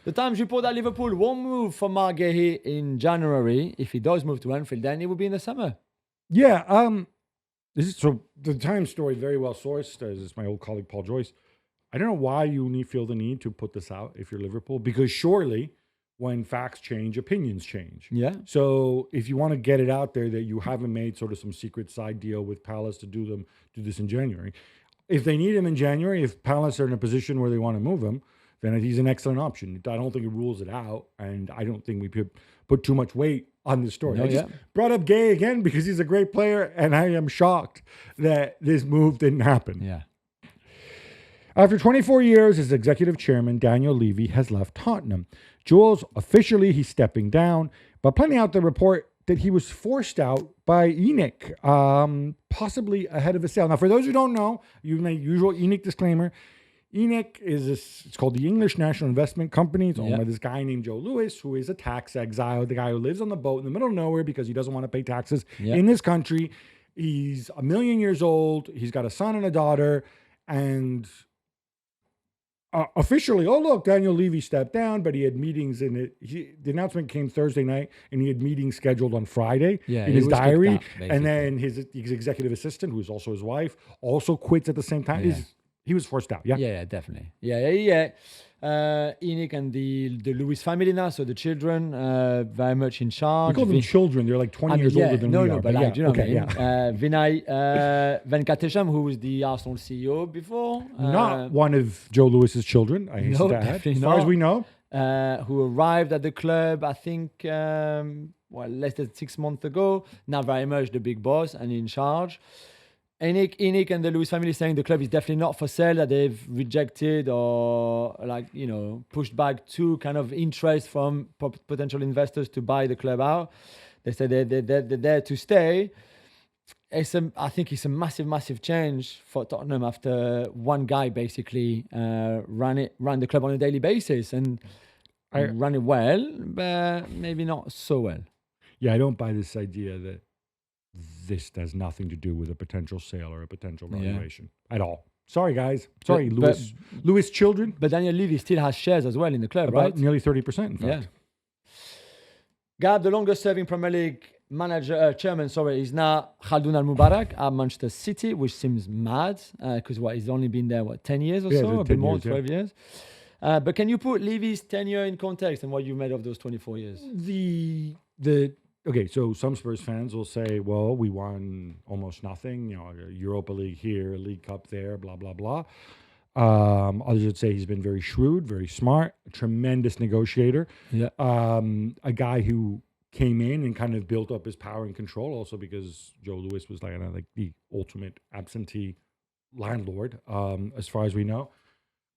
The Times report that Liverpool won't move for Guéhi in January. If he does move to Anfield, then it will be in the summer. Yeah. So the Times story very well sourced. As is my old colleague Paul Joyce. I don't know why you feel the need to put this out if you're Liverpool, because surely when facts change, opinions change. Yeah. So if you want to get it out there that you haven't made sort of some secret side deal with Palace to do this in January, if they need him in January, if Palace are in a position where they want to move him, then he's an excellent option. I don't think it rules it out, and I don't think we could put too much weight on this story. I just brought up Guéhi again because he's a great player, and I am shocked that this move didn't happen. Yeah. After 24 years as executive chairman, Daniel Levy has left Tottenham. Jules, officially, he's stepping down, but plenty out the report that he was forced out by ENIC, possibly ahead of a sale. Now, for those who don't know, you make usual ENIC disclaimer. ENIC it's called the English National Investment Company. It's owned by this guy named Joe Lewis, who is a tax exile, the guy who lives on the boat in the middle of nowhere because he doesn't want to pay taxes in this country. He's 1 million years old. He's got a son and a daughter. And officially, look, Daniel Levy stepped down, but he had meetings the announcement came Thursday night, and he had meetings scheduled on Friday in his diary. And then his executive assistant, who is also his wife, also quits at the same time. Yeah. He was forced out, Yeah, definitely. Yeah. ENIC and the Lewis family now, so the children, very much in charge. We call them children. They're like 20 years older than we are. No, but like, do you know what I mean? Vinay Venkatesham, who was the Arsenal CEO before. Not one of Joe Lewis's children, I hasten to add, as far as we know. Who arrived at the club, I think, less than 6 months ago. Now very much the big boss and in charge. ENIC and the Lewis family saying the club is definitely not for sale, that they've rejected or pushed back two kind of interest from potential investors to buy the club out. They said they're there to stay. I think it's a massive change for Tottenham after one guy basically ran the club on a daily basis and ran it well, but maybe not so well. Yeah, I don't buy this idea that this has nothing to do with a potential sale or a potential valuation at all. Sorry, guys. Sorry, Lewis children. But Daniel Levy still has shares as well in the club, right? Nearly 30%, in fact. Yeah. Gab, the longest-serving Premier League chairman, is now Khaldoun Al-Mubarak at Manchester City, which seems mad because he's only been there, 10 years or so? A bit more, 12 years. But can you put Levy's tenure in context and what you made of those 24 years? Okay, so some Spurs fans will say, well, we won almost nothing, a Europa League here, a League Cup there, blah, blah, blah. Others would say he's been very shrewd, very smart, a tremendous negotiator. Yeah. A guy who came in and kind of built up his power and control, also because Joe Lewis was like the ultimate absentee landlord, as far as we know.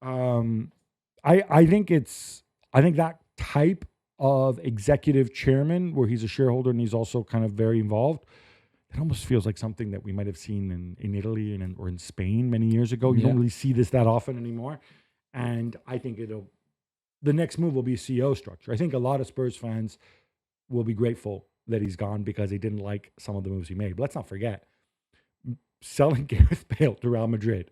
I think that type of executive chairman where he's a shareholder and he's also kind of very involved, it almost feels like something that we might have seen in Italy or in Spain many years ago. You don't really see this that often anymore. And I think the next move will be a CEO structure. I think a lot of Spurs fans will be grateful that he's gone because they didn't like some of the moves he made. But let's not forget, selling Gareth Bale to Real Madrid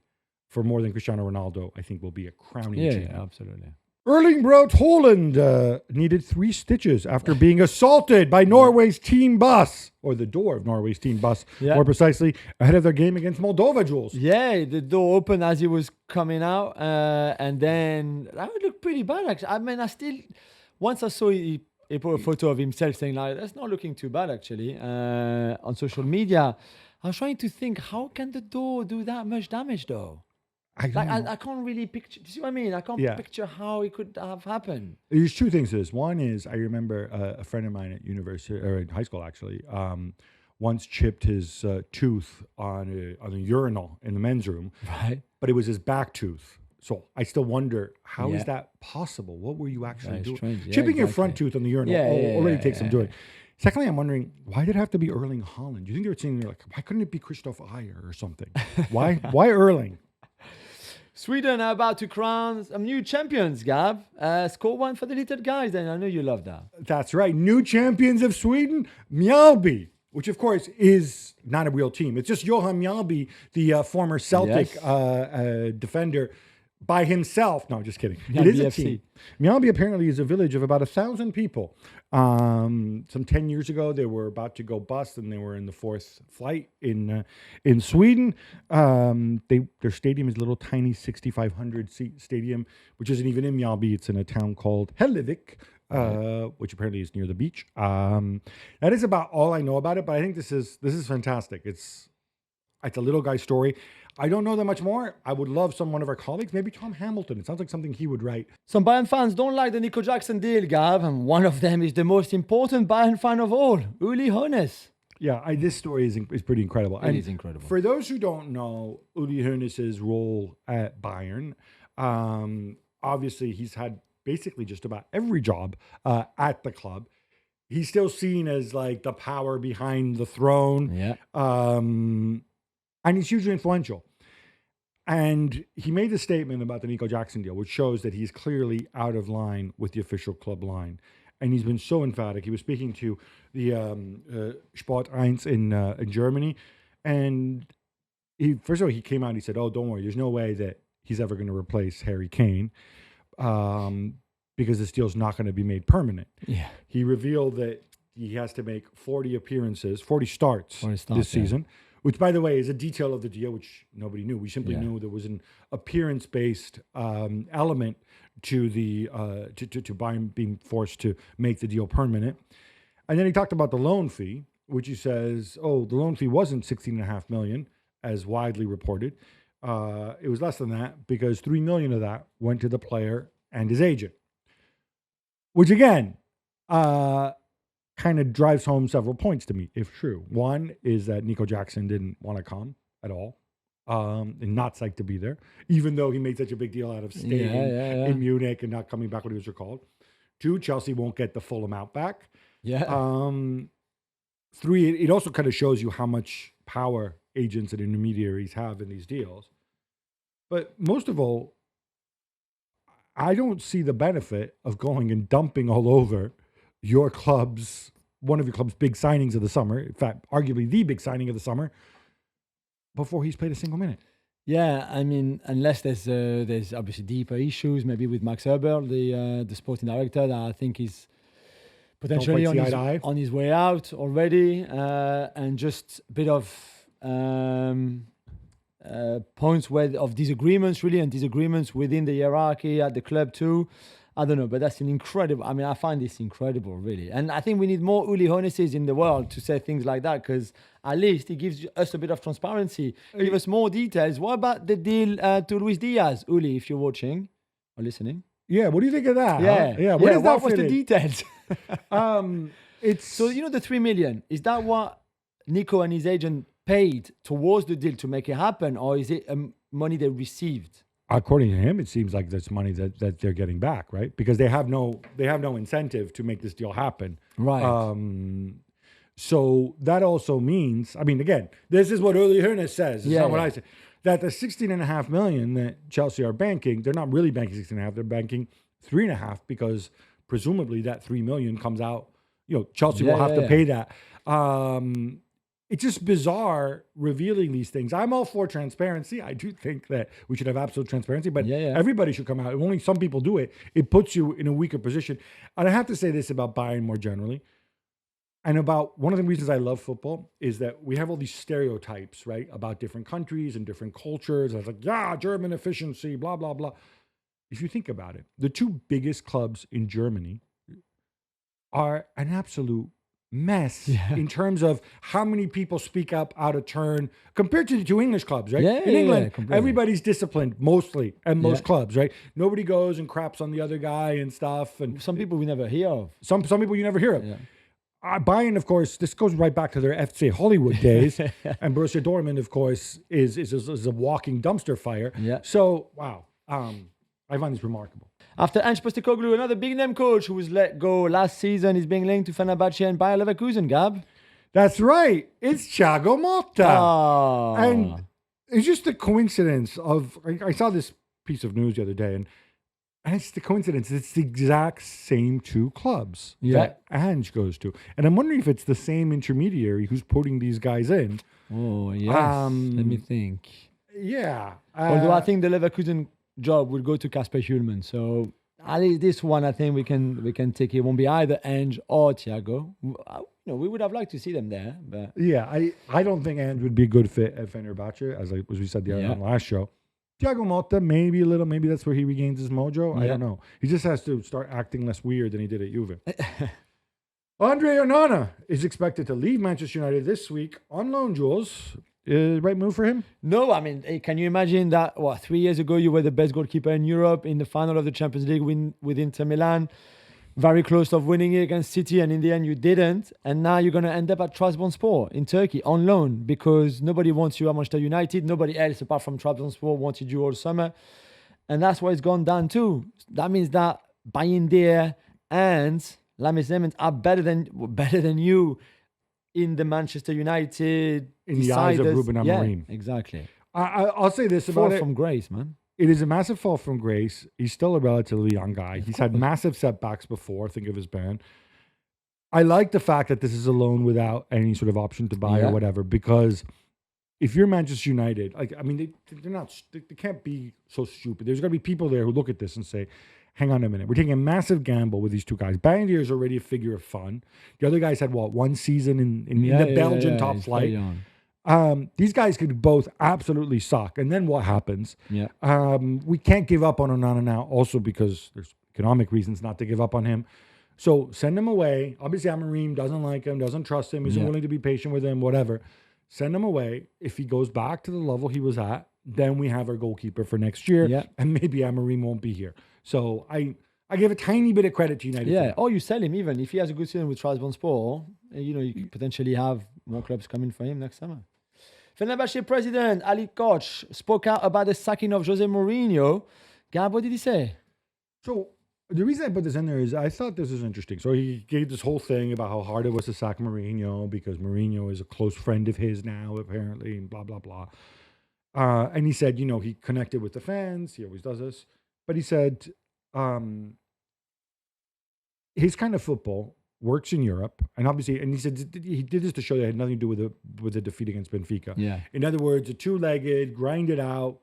for more than Cristiano Ronaldo, I think will be a crowning achievement. Yeah, absolutely. Erling Haaland needed 3 stitches after being assaulted by Norway's team bus, or the door of Norway's team bus, more precisely, ahead of their game against Moldova, Jules. Yeah, the door opened as he was coming out, and then that would look pretty bad, actually. I mean, once I saw he put a photo of himself saying, that's not looking too bad, actually, on social media. I was trying to think, how can the door do that much damage, though? I can't really picture. Do you see what I mean? I can't picture how it could have happened. There's 2 things to this. One is I remember a friend of mine at university or in high school actually once chipped his tooth on a urinal in the men's room. Right. But it was his back tooth. So I still wonder, how is that possible? What were you actually doing? Strange. Chipping your front tooth on the urinal already takes some doing. Secondly, I'm wondering, why did it have to be Erling Haaland? Do you think they were saying, why couldn't it be Christoph Ayer or something? Why Erling? Sweden are about to crown some new champions, Gab. Score one for the little guys, and I know you love that. That's right. New champions of Sweden, Mjällby, which of course is not a real team. It's just Johan Mjällby, the former Celtic defender, by himself. No, just kidding. It Mjällby is a FC. team. Mjällby apparently is a village of about 1,000 people. Some 10 years ago, they were about to go bust, and they were in the fourth flight in Sweden. Their stadium is a little tiny 6,500 seat stadium, which isn't even in Mjällby. It's in a town called Hellevik, which apparently is near the beach. That is about all I know about it, but I think this is fantastic. It's a little guy story. I don't know that much more. I would love one of our colleagues, maybe Tom Hamilton. It sounds like something he would write. Some Bayern fans don't like the Nico Jackson deal, Gab, and one of them is the most important Bayern fan of all, Uli Hoeneß. Yeah, this story is pretty incredible. It is incredible. For those who don't know Uli Hoeneß's role at Bayern, obviously he's had basically just about every job at the club. He's still seen as like the power behind the throne. Yeah. And he's hugely influential. And he made a statement about the Nico Jackson deal, which shows that he's clearly out of line with the official club line. And he's been so emphatic. He was speaking to the Sport 1 in Germany. And first of all, he came out and he said, oh, don't worry, there's no way that he's ever going to replace Harry Kane because this deal's not going to be made permanent. Yeah. He revealed that he has to make 40 starts this season. Which, by the way, is a detail of the deal, which nobody knew. We simply knew there was an appearance-based element to the to Bayern being forced to make the deal permanent. And then he talked about the loan fee, which he says, the loan fee wasn't $16.5 million, as widely reported. It was less than that because $3 million of that went to the player and his agent. Which, again, kind of drives home several points to me, if true. One is that Nico Jackson didn't want to come at all, and not psyched to be there, even though he made such a big deal out of staying in Munich and not coming back when he was recalled. Two, Chelsea won't get the full amount back. Yeah. Three, it also kind of shows you how much power agents and intermediaries have in these deals. But most of all, I don't see the benefit of going and dumping all over one of your club's big signings of the summer, in fact, arguably the big signing of the summer, before he's played a single minute. Yeah, I mean, unless there's obviously deeper issues, maybe with Max Eberl, the sporting director, that I think is potentially on his way out already, and just a bit of points of disagreements, really, and disagreements within the hierarchy at the club too. I don't know, but that's I find this incredible, really. And I think we need more Uli Hoeneßes in the world to say things like that, because at least it gives us a bit of transparency. Give us more details. What about the deal to Luis Diaz? Uli, if you're watching or listening. Yeah, what do you think of that? Yeah. Huh? Yeah, what was the details? It's so, the 3 million, is that what Nico and his agent paid towards the deal to make it happen, or is it money they received? According to him, it seems like that's money that they're getting back, right? Because they have no incentive to make this deal happen. Right. So that also means, I mean, again, this is what Uli Hoeneß says. It's not what I say. That the $16.5 million that Chelsea are banking, they're not really banking 16.5, they're banking 3.5, because presumably that 3 million comes out. Chelsea will have to pay that. It's just bizarre revealing these things. I'm all for transparency. I do think that we should have absolute transparency, but everybody should come out. If only some people do it, it puts you in a weaker position. And I have to say this about Bayern more generally. And about one of the reasons I love football is that we have all these stereotypes, right, about different countries and different cultures. And it's like, German efficiency, blah, blah, blah. If you think about it, the two biggest clubs in Germany are an absolute mess in terms of how many people speak up out of turn compared to the two English clubs, right? In England, everybody's disciplined mostly, and most clubs, right? Nobody goes and craps on the other guy and stuff. And some people we never hear of. Some people you never hear of. Bayern, of course, this goes right back to their FC Hollywood days, and Borussia Dortmund, of course, is a walking dumpster fire. Yeah. So, wow, I find this remarkable. After Ange Postecoglou, another big-name coach who was let go last season is being linked to Fenerbahçe and Bayer Leverkusen, Gab. That's right. It's Thiago Motta. Oh. And it's just a coincidence of... I saw this piece of news the other day, and it's the coincidence. It's the exact same two clubs that Ange goes to. And I'm wondering if it's the same intermediary who's putting these guys in. Oh, yes. Let me think. Yeah. Although I think the Leverkusen job will go to Kasper Hjulman. So at least this one, I think we can take. It won't be either Ange or Thiago. We would have liked to see them there, but Yeah, I don't think Ange would be a good fit at Fenerbahce, as we said on the last show. Thiago Motta, maybe a little. Maybe that's where he regains his mojo. I don't know. He just has to start acting less weird than he did at Juve. André Onana is expected to leave Manchester United this week on loan, Jules. Right move for him? No, I mean, can you imagine that? 3 years ago, you were the best goalkeeper in Europe in the final of the Champions League win with Inter Milan. Very close to winning it against City, and in the end, you didn't. And now you're going to end up at Trabzonspor in Turkey on loan because nobody wants you at Manchester United. Nobody else apart from Trabzonspor wanted you all summer. And that's why it's gone down too. That means that Bayern and Lamis Lemons are better than you in the Manchester United in the eyes of Ruben Amorim. Yeah, exactly. I'll say this about fall from grace, man. It is a massive fall from grace. He's still a relatively young guy. He's had massive setbacks before. Think of his band. I like the fact that this is a loan without any sort of option to buy or whatever, because if you're Manchester United, they can't be so stupid. There's got to be people there who look at this and say, hang on a minute. We're taking a massive gamble with these two guys. Bandier is already a figure of fun. The other guys had, one season in the Belgian top flight. These guys could both absolutely suck. And then what happens? Yeah. We can't give up on Onana now, also because there's economic reasons not to give up on him. So send him away. Obviously, Amorim doesn't like him, doesn't trust him, isn't willing to be patient with him, whatever. Send him away. If he goes back to the level he was at, then we have our goalkeeper for next year. Yeah. And maybe Amorim won't be here. So I give a tiny bit of credit to United. Yeah, or you sell him even. If he has a good season with Trabzonspor, you could potentially have more clubs coming for him next summer. Fenerbahçe president Ali Koç spoke out about the sacking of Jose Mourinho. Gab, what did he say? So the reason I put this in there is I thought this was interesting. So he gave this whole thing about how hard it was to sack Mourinho because Mourinho is a close friend of his now, apparently, and blah, blah, blah. And he said, he connected with the fans. He always does this. But he said his kind of football works in Europe, and obviously, and he said he did this to show that it had nothing to do with the defeat against Benfica. Yeah. In other words, a two-legged, grind it out,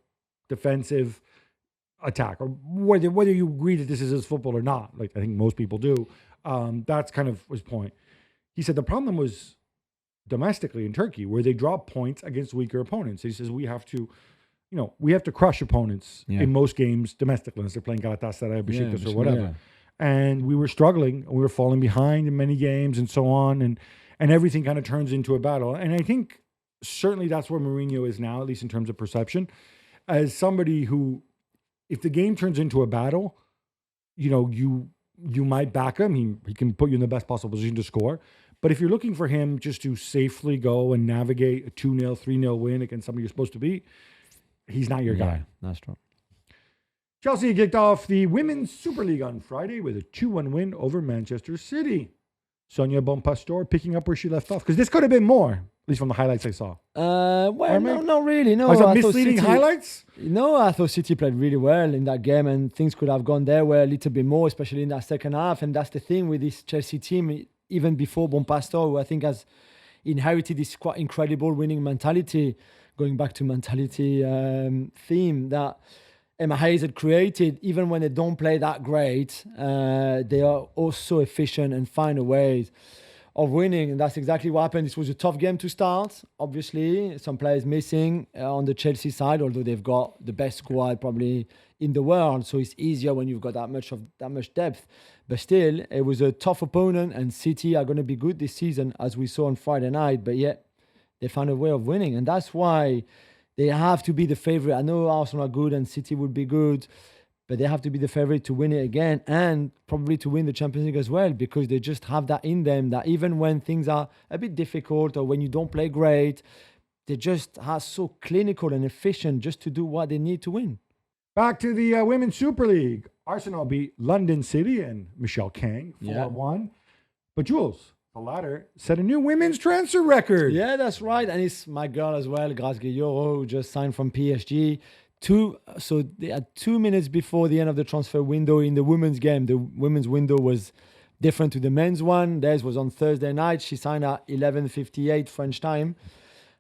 defensive attack, or whether you agree that this is his football or not, like I think most people do. That's kind of his point. He said the problem was domestically in Turkey, where they drop points against weaker opponents. He says we have to crush opponents in most games domestically, unless they're playing Galatasaray, Besiktas, or whatever. Yeah. And we were struggling. We were falling behind in many games and so on. And everything kind of turns into a battle. And I think certainly that's where Mourinho is now, at least in terms of perception, as somebody who, if the game turns into a battle, you might back him. He can put you in the best possible position to score. But if you're looking for him just to safely go and navigate a 2-0, 3-0 win against somebody you're supposed to beat, he's not your guy. That's true. Chelsea kicked off the Women's Super League on Friday with a 2-1 win over Manchester City. Sonia Bonpastor picking up where she left off, because this could have been more, at least from the highlights I saw. No, not really. No, was it misleading highlights? No, I thought City played really well in that game, and things could have gone their way a little bit more, especially in that second half. And that's the thing with this Chelsea team, even before Bonpastor, who I think has inherited this quite incredible winning mentality, going back to mentality theme that Emma Hayes had created. Even when they don't play that great, they are also efficient and find a ways of winning. And that's exactly what happened. This was a tough game to start. Obviously, some players missing on the Chelsea side, although they've got the best squad probably in the world. So it's easier when you've got that much depth. But still, it was a tough opponent, and City are going to be good this season, as we saw on Friday night. But yet, they found a way of winning. And that's why they have to be the favorite. I know Arsenal are good and City would be good, but they have to be the favorite to win it again, and probably to win the Champions League as well, because they just have that in them, that even when things are a bit difficult or when you don't play great, they just are so clinical and efficient just to do what they need to win. Back to the Women's Super League. Arsenal beat London City and Michelle Kang 4-1. But Jules, the latter set a new women's transfer record. Yeah, that's right. And it's my girl as well, Grace Guilloro, who just signed from PSG. So they had 2 minutes before the end of the transfer window in the women's game. The women's window was different to the men's one. Theirs was on Thursday night. She signed at 11:58 French time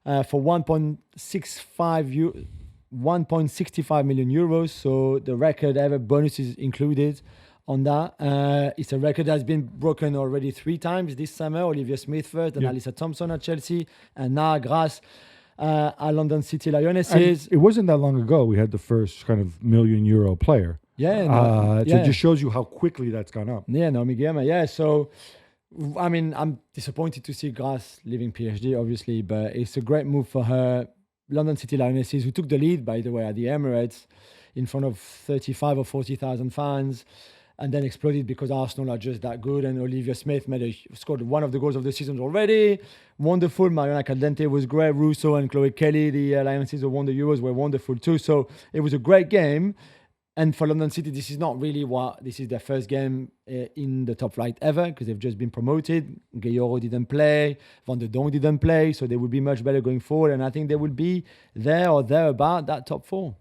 for 1.65 1.65 million euros. So the record ever, bonuses included on that. It's a record that's been broken already 3 times this summer. Olivia Smith first, and Alyssa Thompson at Chelsea, and now Grass at London City Lionesses. It wasn't that long ago we had the first kind of million euro player. So it just shows you how quickly that's gone up. Yeah, Naomi Guerma. Yeah, so I mean, I'm disappointed to see Grass leaving PSG, obviously, but it's a great move for her. London City Lionesses, who took the lead, by the way, at the Emirates in front of 35 or 40,000 fans, and then exploded because Arsenal are just that good. And Olivia Smith scored one of the goals of the season already. Wonderful. Mariona Caldente was great. Russo and Chloe Kelly, the Lionesses who won the Euros, were wonderful too. So it was a great game. And for London City, this is not really this is their first game in the top flight ever, because they've just been promoted. Guéhi didn't play, Van der Donk didn't play, so they will be much better going forward. And I think they will be there or thereabout that top 4.